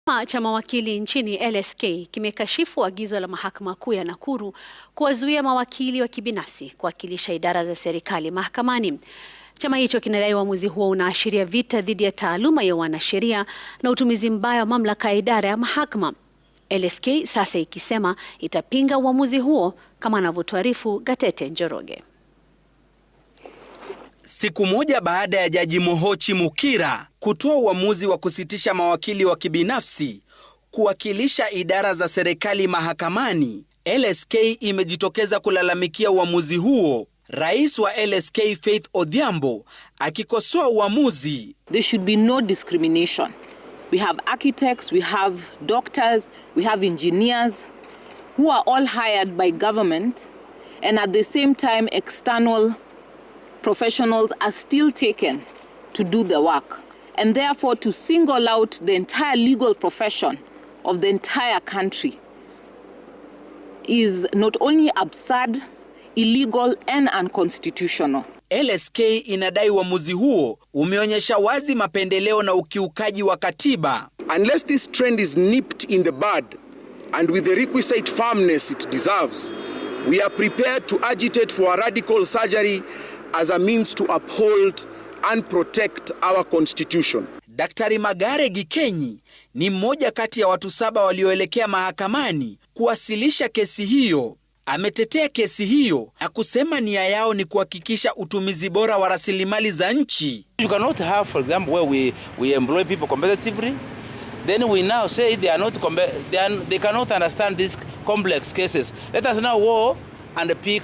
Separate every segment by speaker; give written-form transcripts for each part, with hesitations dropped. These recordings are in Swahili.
Speaker 1: Chama cha mawakili nchini LSK kimekashifu agizo la Mahakama Kuu ya Nakuru kuwazuia mawakili wa kibinafsi kuwakilisha idara za serikali mahakamani. Chama hicho kinadai uamuzi huo unaashiria vita dhidi ya taaluma ya wanasheria na utumizi mbaya wa mamlaka ya idara ya mahakama. LSK sasa ikisema itapinga uamuzi huo, kama anavyotuarifu Gatete Njoroge.
Speaker 2: Siku moja baada ya Jaji Mohochi Mukira kutoa uamuzi wa kusitisha mawakili wa kibinafsi kuwakilisha idara za serikali mahakamani, LSK imejitokeza kulalamikia uamuzi huo. Rais wa LSK Faith Odhiambo akikosoa uamuzi.
Speaker 3: There should be no discrimination. We have architects, we have doctors, we have engineers who are all hired by government, and at the same time external professionals are still taken to do the work. And therefore to single out the entire legal profession of the entire country is not only absurd, illegal and unconstitutional.
Speaker 2: LSK inadai uamuzi huo umeonyesha wazi mapendeleo na ukiukaji wa katiba.
Speaker 4: Unless this trend is nipped in the bud and with the requisite firmness it deserves, we are prepared to agitate for a radical surgery as a means to uphold and protect our constitution.
Speaker 2: Daktari Magare Gikenyi ni mmoja kati ya watu 7 walioelekea mahakamani kuwasilisha kesi hiyo. Ametetea kesi hiyo na kusema nia yao ni kuhakikisha utumizi bora wa rasilimali za nchi.
Speaker 5: You cannot have, for example, where we employ people competitively, then we now say they cannot understand these complex cases. Let us now go and pick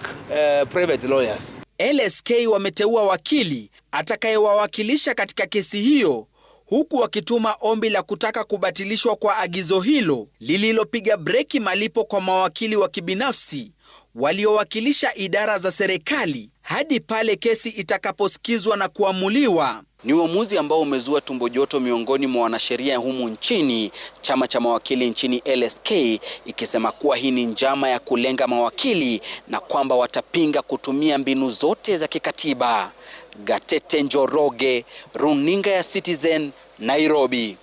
Speaker 5: private lawyers.
Speaker 2: LSK wameteua wakili atakayewawakilisha katika kesi hiyo, huku wakituma ombi la kutaka kubatilishwa kwa agizo hilo lililopiga breki malipo kwa mawakili wa kibinafsi waliowakilisha idara za serikali hadi pale kesi itakaposikizwa na kuamuliwa. Ni uamuzi ambao umezua tumbo joto miongoni mwa wanasheria humu nchini, chama cha mawakili nchini LSK ikisema kuwa hii ni njama ya kulenga mawakili na kwamba watapinga kutumia mbinu zote za kikatiba. Gatete Njoroge, Runinga ya Citizen, Nairobi.